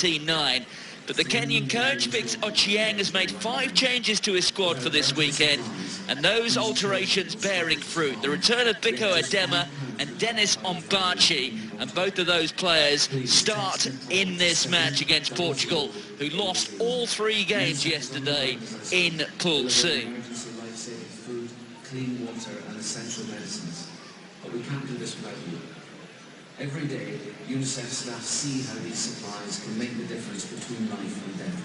9. But the Kenyan coach, Bix Ochieng, has made 5 changes to his squad for this weekend, and those alterations bearing fruit. The return of Biko Adema and Dennis Ombachi, and both of those players start in this match against Portugal, who lost all 3 games yesterday in Pool C. Food, clean water and essential medicines. But we can't do this without you. Every day, UNICEF staff see how these supplies can make the difference between life and death.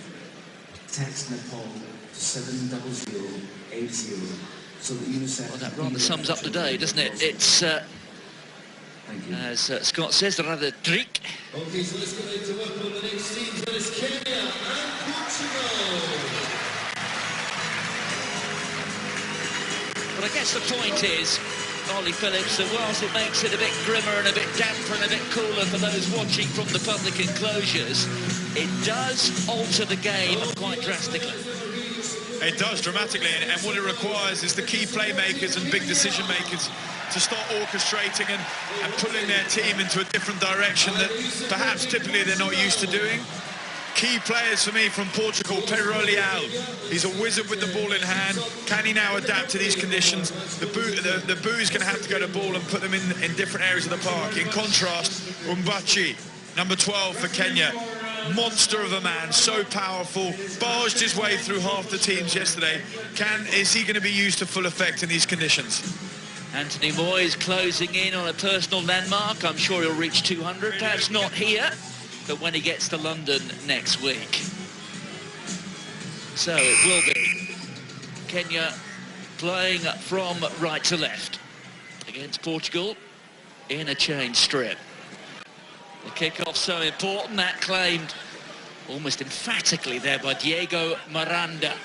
Text Nepal to 70080 so that UNICEF... Well, that rather sums up the day, doesn't it? It's, as Scott says, rather dreek. Okay, so let's go to work on the next teams. That is Kenya and Portugal. But I guess the point is, Ollie Phillips, that whilst it makes it a bit grimmer and a bit damper and a bit cooler for those watching from the public enclosures, it does alter the game quite drastically. It does dramatically, and what it requires is the key playmakers and big decision makers to start orchestrating and pulling their team into a different direction that perhaps typically they're not used to doing. Key players for me from Portugal, Pedro Leal. He's a wizard with the ball in hand. Can he now adapt to these conditions? The Boo is going to have to go to ball and put them in different areas of the park. In contrast, Umbachi, number 12 for Kenya. Monster of a man, so powerful, barged his way through half the teams yesterday. Is he going to be used to full effect in these conditions? Anthony Moyes closing in on a personal landmark. I'm sure he'll reach 200, perhaps not here, but when he gets to London next week. So it will be Kenya playing from right to left against Portugal in a change strip. The kick-off so important, that claimed almost emphatically there by Diego Miranda.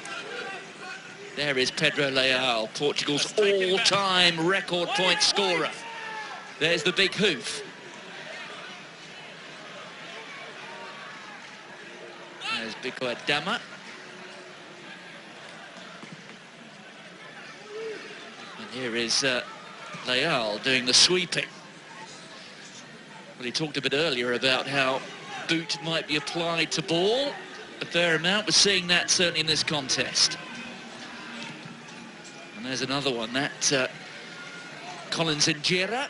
There is Pedro Leal, Portugal's all-time record point scorer. There's the big hoof. There's Biko Adema. And here is Leal doing the sweeping. Well, he talked a bit earlier about how boot might be applied to ball a fair amount. We're seeing that certainly in this contest. And there's another one, that Collins Injera.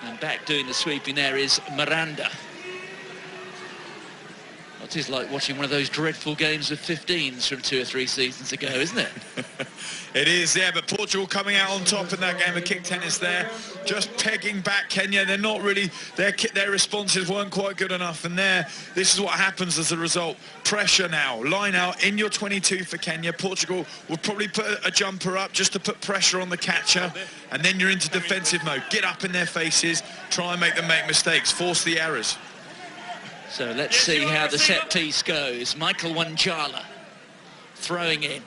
And back doing the sweeping there is Miranda. It is like watching one of those dreadful games of 15s from 2 or 3 seasons ago, isn't it? It is, yeah, but Portugal coming out on top in that game of kick tennis there, just pegging back Kenya. They're not really, their responses weren't quite good enough, and this is what happens as a result. Pressure now, line out in your 22 for Kenya. Portugal will probably put a jumper up just to put pressure on the catcher, and then you're into defensive mode. Get up in their faces, try and make them make mistakes, force the errors. So let's see how the set piece goes. Michael Wanjala throwing in.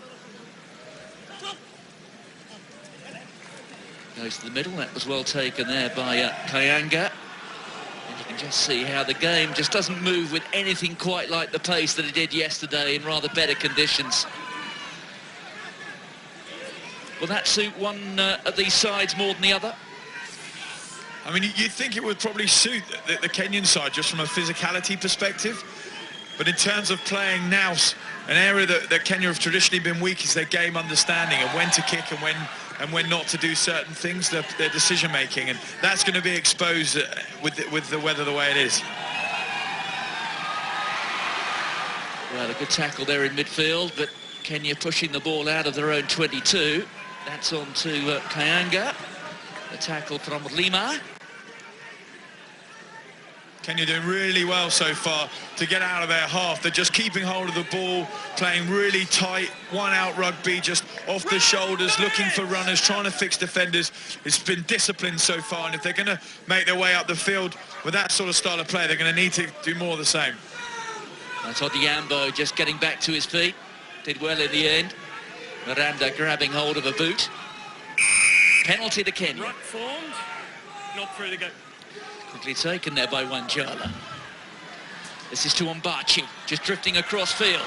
Goes to the middle. That was well taken there by Kayanga. And you can just see how the game just doesn't move with anything quite like the pace that it did yesterday in rather better conditions. Will that suit one of these sides more than the other? I mean, you'd think it would probably suit the Kenyan side just from a physicality perspective. But in terms of playing now, an area that Kenya have traditionally been weak is their game understanding and when to kick and when not to do certain things, their decision-making. And that's going to be exposed with the weather the way it is. Well, a good tackle there in midfield, but Kenya pushing the ball out of their own 22. That's on to Kayanga. The tackle from Lima. Kenya doing really well so far to get out of their half. They're just keeping hold of the ball, playing really tight, one-out rugby, just off the shoulders, looking for runners, trying to fix defenders. It's been disciplined so far, and if they're going to make their way up the field with that sort of style of play, they're going to need to do more of the same. That's Odiambo just getting back to his feet. Did well in the end. Miranda grabbing hold of a boot. Penalty to Kenya. Right formed, not through the go. Quickly taken there by Wanjala. This is to Ombachi, just drifting across field.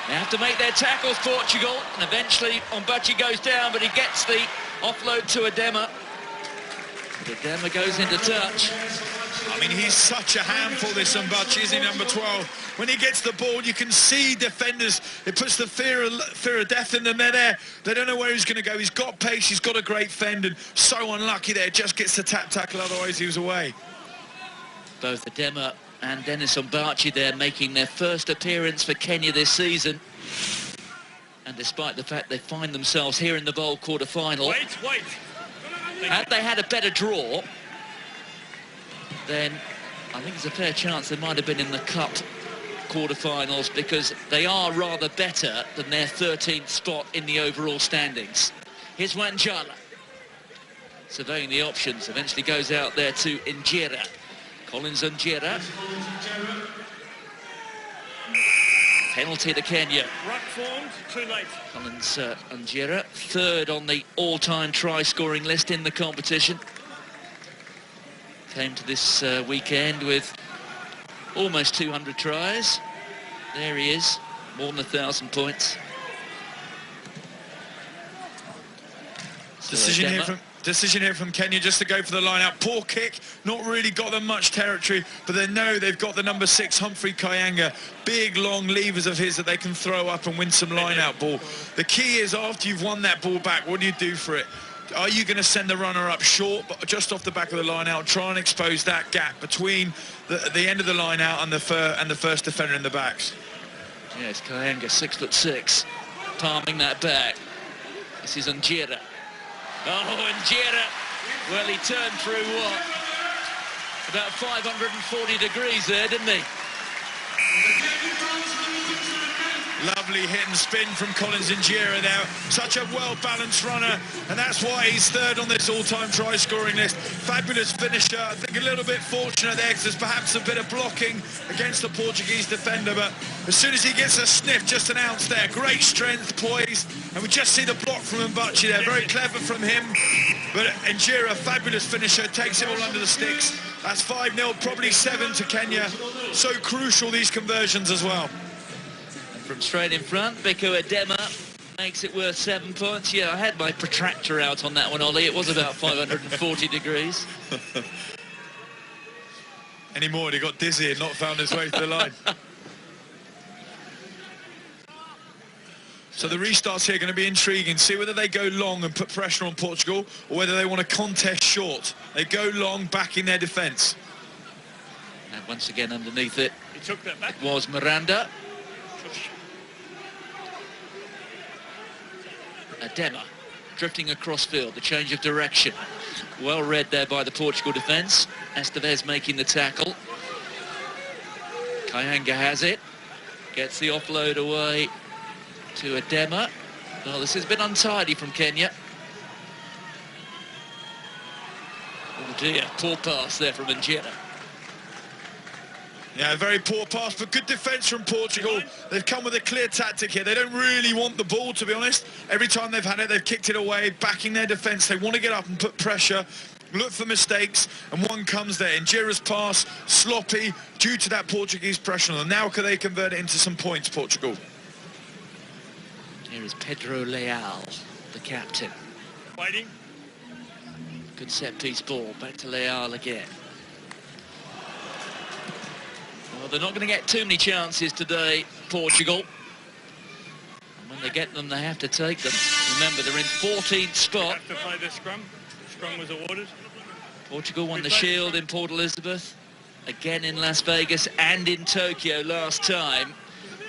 They have to make their tackles, Portugal, and eventually Ombachi goes down, but he gets the offload to Adema. Adema goes into touch. I mean, he's such a handful, this Mbachi, isn't he, number 12? When he gets the ball, you can see defenders, it puts the fear of death in them. They're there. They don't know where he's going to go. He's got pace, he's got a great fend, and so unlucky there. Just gets the tap tackle, otherwise he was away. Both Adema and Dennis Mbachi there making their first appearance for Kenya this season. And despite the fact they find themselves here in the bowl quarter-final, Wait. had they had a better draw, then I think there's a fair chance they might have been in the cup quarter-finals, because they are rather better than their 13th spot in the overall standings. Here's Wanjala, surveying the options, eventually goes out there to Injera. Collins Injera. Penalty to Kenya. Ruck formed, too late. Collins Injera, third on the all-time try-scoring list in the competition. Came to this weekend with almost 200 tries. There he is, more than 1,000 points. Decision here from Kenya just to go for the line-out. Poor kick, not really got them much territory, but they know they've got the number 6, Humphrey Kayanga. Big, long levers of his that they can throw up and win some line-out ball. The key is, after you've won that ball back, what do you do for it? Are you going to send the runner up short, but just off the back of the line-out, try and expose that gap between the end of the line-out and the first defender in the backs? Yes, Kayanga, 6'6", palming that back. This is Injera. Oh, Injera, well, he turned through what? About 540 degrees there, didn't he? Lovely hit and spin from Collins Injera now. Such a well-balanced runner, and that's why he's third on this all-time try-scoring list. Fabulous finisher. I think a little bit fortunate there, because there's perhaps a bit of blocking against the Portuguese defender, but as soon as he gets a sniff, just an ounce there. Great strength, poise, and we just see the block from Mbachi there. Very clever from him, but Injera, fabulous finisher, takes it all under the sticks. That's 5-0, probably 7 to Kenya. So crucial, these conversions as well. From straight in front, Biko Adema makes it worth 7 points. Yeah, I had my protractor out on that one, Ollie. It was about 540 degrees. Any more, he got dizzy and not found his way to the line. So the restarts here are going to be intriguing. See whether they go long and put pressure on Portugal, or whether they want to contest short. They go long, backing their defence. And once again underneath it, He took that back. was Miranda. Adema drifting across field, the change of direction. Well read there by the Portugal defence. Estevez making the tackle. Kayanga has it. Gets the offload away to Adema. Well, this has been untidy from Kenya. Oh dear, poor pass there from Injera. Yeah, very poor pass, but good defence from Portugal. They've come with a clear tactic here. They don't really want the ball, to be honest. Every time they've had it, they've kicked it away, backing their defence. They want to get up and put pressure, look for mistakes, and one comes there. Injera's pass, sloppy, due to that Portuguese pressure. And now can they convert it into some points, Portugal? Here is Pedro Leal, the captain. Waiting. Good set-piece ball, back to Leal again. Well, they're not going to get too many chances today, Portugal. And when they get them, they have to take them. Remember, they're in 14th spot. Have to play the scrum. Scrum was awarded. Portugal won the Shield in Port Elizabeth, again in Las Vegas and in Tokyo last time.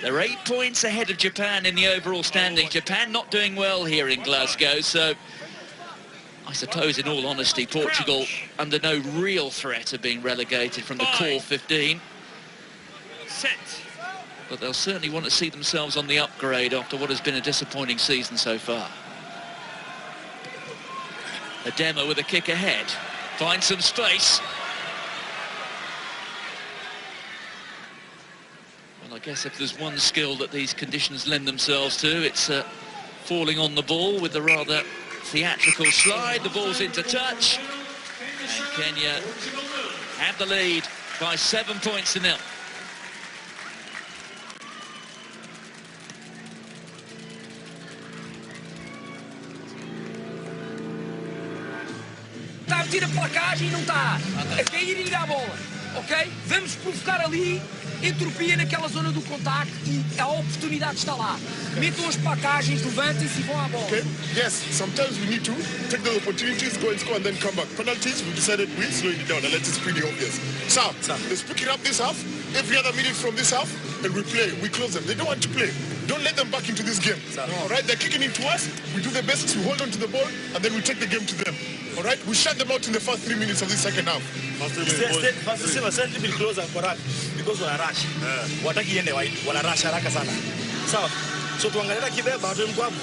They're 8 points ahead of Japan in the overall standing. Japan not doing well here in Glasgow, so I suppose, in all honesty, Portugal under no real threat of being relegated from the core 15. Set. But they'll certainly want to see themselves on the upgrade after what has been a disappointing season so far. Adema with a kick ahead. Finds some space. Well, I guess if there's one skill that these conditions lend themselves to, it's falling on the ball with a rather theatrical slide. The ball's into touch. And Kenya have the lead by 7 points to 0. repetir a placagem e não está a cair e ir à bola, ok? Vamos provocar ali entropia naquela zona do contacto e a oportunidade está lá. Metam as placagens, levantem-se e vão à bola. Okay, yes, sometimes we need to take those opportunities, go and score and then come back. Penalties, we decided we're slowing it down unless it's pretty obvious. So, let's pick it up this half, every other minute from this half, and we play, we close them. They don't want to play. Don't let them back into this game. All right, they're kicking into us, we do the best to hold on to the ball, and then we take the game to them. All right, we shut them out in the first 3 minutes of the second half. Send me closer for that because we are rush. Wataki ende wide, wana rush haraka sana. Sawa. So tuangalia kibeba watu mkwabu.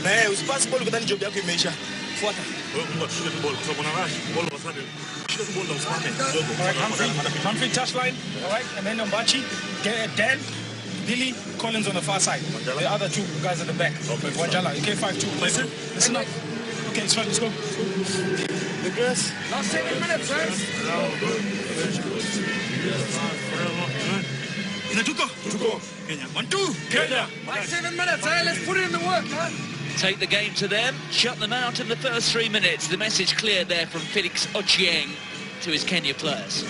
Na yeye usipasi ball kudhani job yako imeisha. Fuata. Wewe mbona tushike ball kwa sababu na rush. Ball kwa sababu shika ball na usimame. Come free touchline. All right, and then Mbachi, Dan, Billy, Collins on the far side. The other two guys at the back. Okay, Wanjala, K5-2. Listen up. Okay, it's fine, let's go. The girls. Last 7 minutes, guys. Tuko. Kenya. 1-2. Kenya. Last 7 minutes, eh? Let's put it in the work, huh? Take the game to them, shut them out in the first 3 minutes. The message clear there from Felix Ochieng to his Kenya players.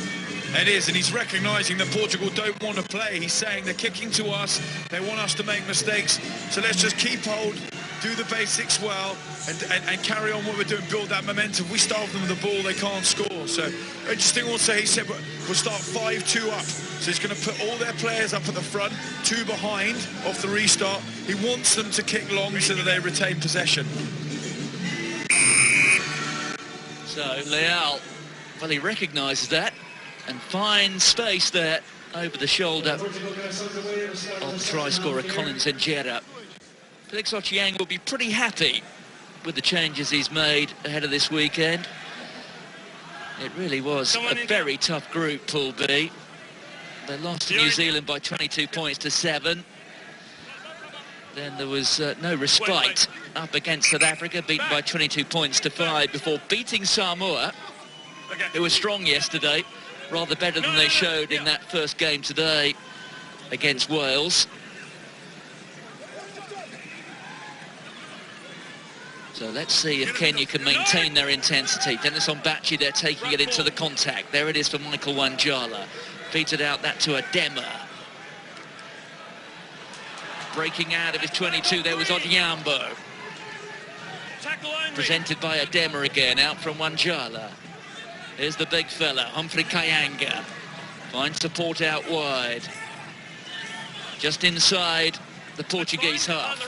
It is, and he's recognising that Portugal don't want to play. He's saying they're kicking to us, they want us to make mistakes, so let's just keep hold, do the basics well, and carry on what we're doing, build that momentum. We starve them with the ball, they can't score. So interesting also, he said we'll start 5-2 up. So he's going to put all their players up at the front, 2 behind off the restart. He wants them to kick long so that they retain possession. So Leal, well, he recognises that and finds space there over the shoulder of the try scorer Collins and Gerra. Felix Ochieng will be pretty happy with the changes he's made ahead of this weekend. It really was a very tough group, Pool B. They lost to New Zealand by 22 points to 7. Then there was no respite up against South Africa, beaten by 22 points to 5 before beating Samoa, who was strong yesterday, rather better than they showed in that first game today against Wales. So let's see if Kenya can maintain their intensity. Dennis Ombachi, they're taking it into the contact. There it is for Michael Wanjala. Feeds it out, that to Adema. Breaking out of his 22, there was Odhiambo. Presented by Adema again, out from Wanjala. Here's the big fella, Humphrey Kayanga. Finds support out wide. Just inside the Portuguese half.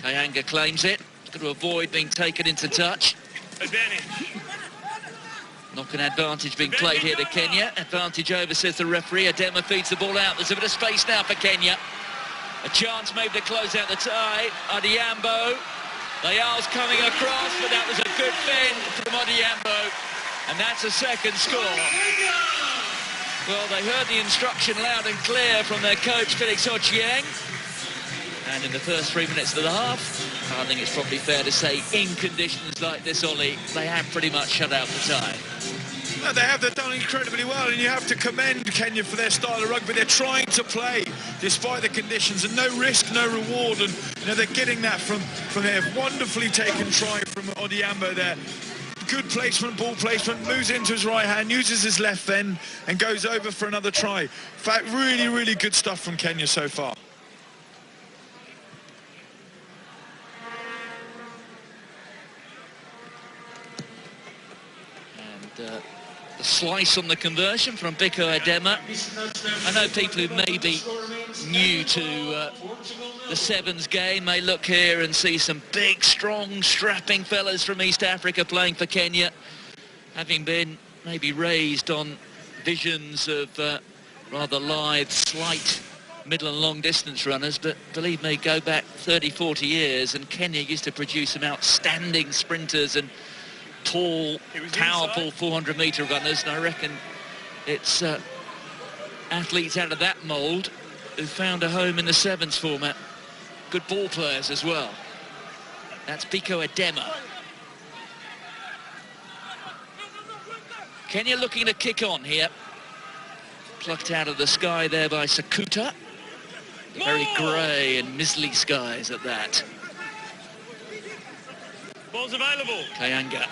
Kayanga claims it. He's got to avoid being taken into touch. Advantage. Knocking advantage being played here to Kenya. Advantage over, says the referee. Adema feeds the ball out. There's a bit of space now for Kenya. A chance maybe to close out the tie. Odhiambo. Leal's coming across, but that was a good fend from Odhiambo. And that's a second score. Well, they heard the instruction loud and clear from their coach, Felix Ochieng. And in the first 3 minutes of the half, I think it's probably fair to say, in conditions like this, Ollie, they have pretty much shut out the tie. No, they have. They've done incredibly well, and you have to commend Kenya for their style of rugby. They're trying to play despite the conditions, and no risk, no reward. And you know, they're getting that from their wonderfully taken try from Odhiambo there. Good placement, ball placement, moves into his right hand, uses his left then, and goes over for another try. In fact, really, really good stuff from Kenya so far. And the slice on the conversion from Biko Adema. I know people who may be new to the Sevens game may look here and see some big, strong, strapping fellas from East Africa playing for Kenya, having been maybe raised on visions of rather lithe, slight middle and long distance runners, but believe me, go back 30, 40 years and Kenya used to produce some outstanding sprinters and tall, powerful 400-metre runners, and I reckon it's athletes out of that mould who found a home in the Sevens format. Good ball players as well. That's Biko Adema. Kenya looking to kick on here. Plucked out of the sky there by Sakuta. Very grey and mizzly skies at that. Ball's available. Kayanga.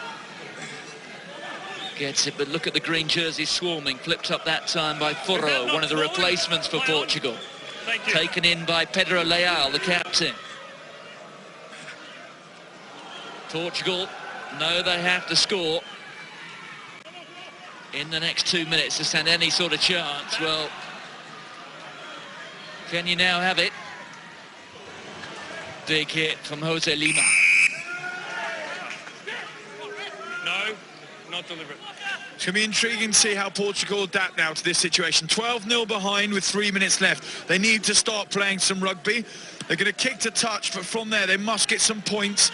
Gets it, but look at the green jersey swarming. Flipped up that time by Furro, one of the replacements for Portugal. Taken in by Pedro Leal, the captain. Portugal know they have to score in the next 2 minutes to stand any sort of chance. Well, can you now have it? Big hit from Jose Lima. No, not deliberate. It's going to be intriguing to see how Portugal adapt now to this situation. 12-0 behind with 3 minutes left. They need to start playing some rugby. They're going to kick to touch, but from there they must get some points.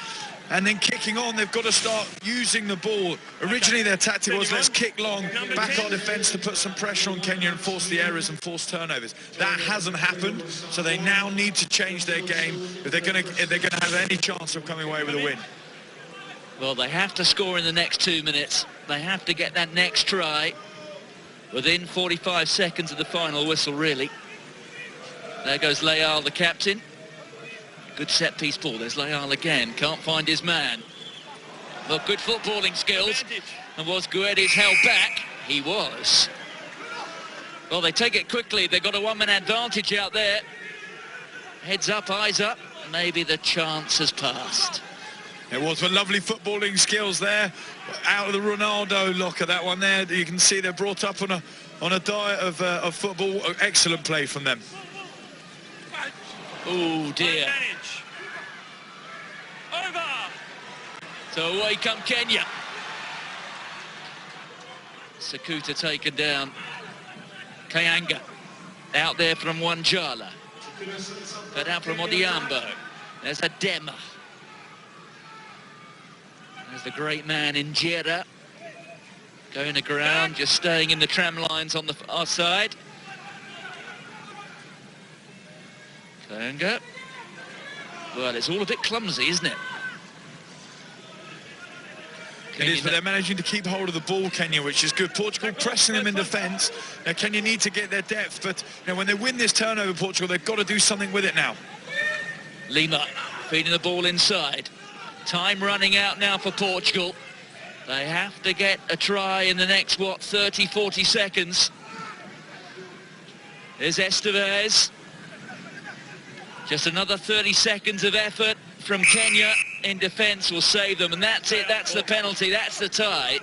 And then kicking on, they've got to start using the ball. Originally their tactic was let's kick long, back our defence to put some pressure on Kenya and force the errors and force turnovers. That hasn't happened, so they now need to change their game if they're going to have any chance of coming away with a win. Well, they have to score in the next 2 minutes. They have to get that next try within 45 seconds of the final whistle, really. There goes Leal, the captain. Good set-piece ball. There's Leal again. Can't find his man. Well, good footballing skills. And was Guedes held back? He was. Well, they take it quickly. They've got a one-man advantage out there. Heads up, eyes up. Maybe the chance has passed. It was for lovely footballing skills there. Out of the Ronaldo locker, that one there. You can see they're brought up on a diet of football. Excellent play from them. Oh dear. Over. So away come Kenya. Sakuta taken down. Kayanga out there from Wanjala. Cut out from Odiambo. There's Adema. There's the great man in Jera. Going to ground, just staying in the tram lines on the far side. Kayanga. Well, it's all a bit clumsy, isn't it? It is, but they're managing to keep hold of the ball, Kenya, which is good. Portugal pressing them in defence. Now, Kenya need to get their depth, but when they win this turnover, Portugal, they've got to do something with it now. Lima feeding the ball inside. Time running out now for Portugal. They have to get a try in the next, 30, 40 seconds. There's Estevez. Just another 30 seconds of effort from Kenya in defence will save them, and that's it. That's the penalty. That's the tie.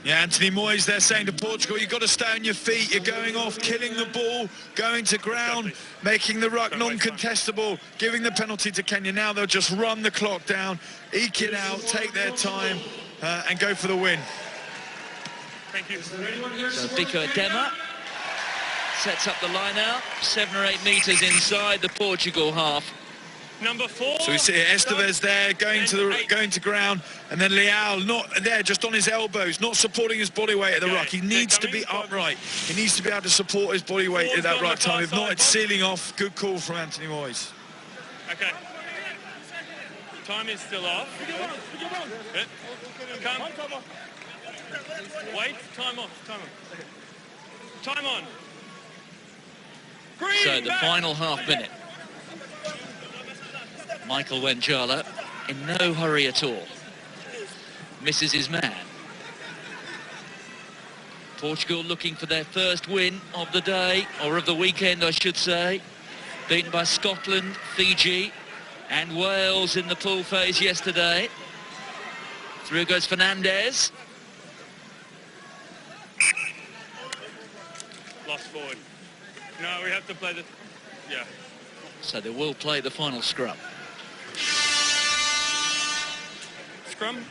Yeah, Anthony Moyes, they're saying to Portugal, you've got to stay on your feet. You're going off, killing the ball, going to ground, making the ruck non-contestable, giving the penalty to Kenya. Now they'll just run the clock down, eke it out, take their time, and go for the win. Thank you. So Biko Adema sets up the line out, 7 or 8 metres inside the Portugal half. Number 4. So we see Estevez there going to ground, and then Leal not there, just on his elbows, not supporting his body weight at the ruck. He needs to be upright. He needs to be able to support his body weight at that right time. If not, it's sealing off. Good call from Anthony Moyes. Okay. Time is still off. Come. Wait. Time off. Time on. Time on. Green So the back. final half minute. Michael Wanjala in no hurry at all. Misses his man. Portugal looking for their first win of the day, or of the weekend I should say. Beaten by Scotland, Fiji and Wales in the pool phase yesterday. Through goes Fernandez. Lost forward. No, we have to play the... Yeah. So they will play the final scrum. Scrum.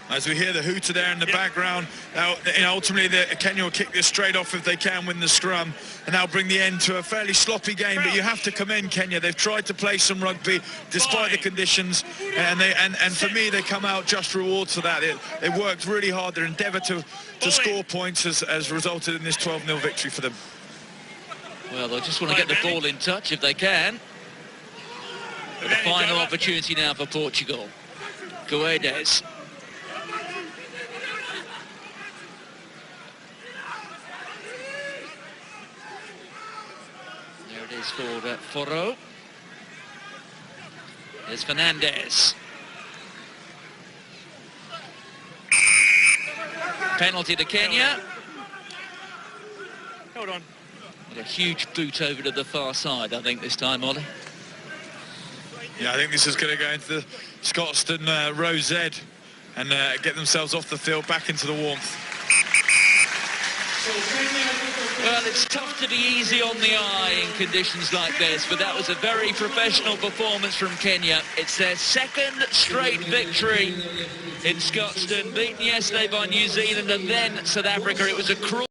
As we hear the hooter there in the background, now, ultimately Kenya will kick this straight off if they can win the scrum, and that'll bring the end to a fairly sloppy game. But you have to commend Kenya. They've tried to play some rugby despite the conditions, and for me they come out just rewards for that. They worked really hard. Their endeavour to score points has resulted in this 12-0 victory for them. Well, they'll just want to get the ball in touch if they can. But the final opportunity now for Portugal. Guedes. There it is for Foro. There's Fernandez. Penalty to Kenya. Hold on. And a huge boot over to the far side, I think, this time, Ollie. Yeah, I think this is going to go into the Scotstoun row Z and get themselves off the field, back into the warmth. Well, it's tough to be easy on the eye in conditions like this, but that was a very professional performance from Kenya. It's their second straight victory in Scotstoun, beaten yesterday by New Zealand and then South Africa. It was a cruel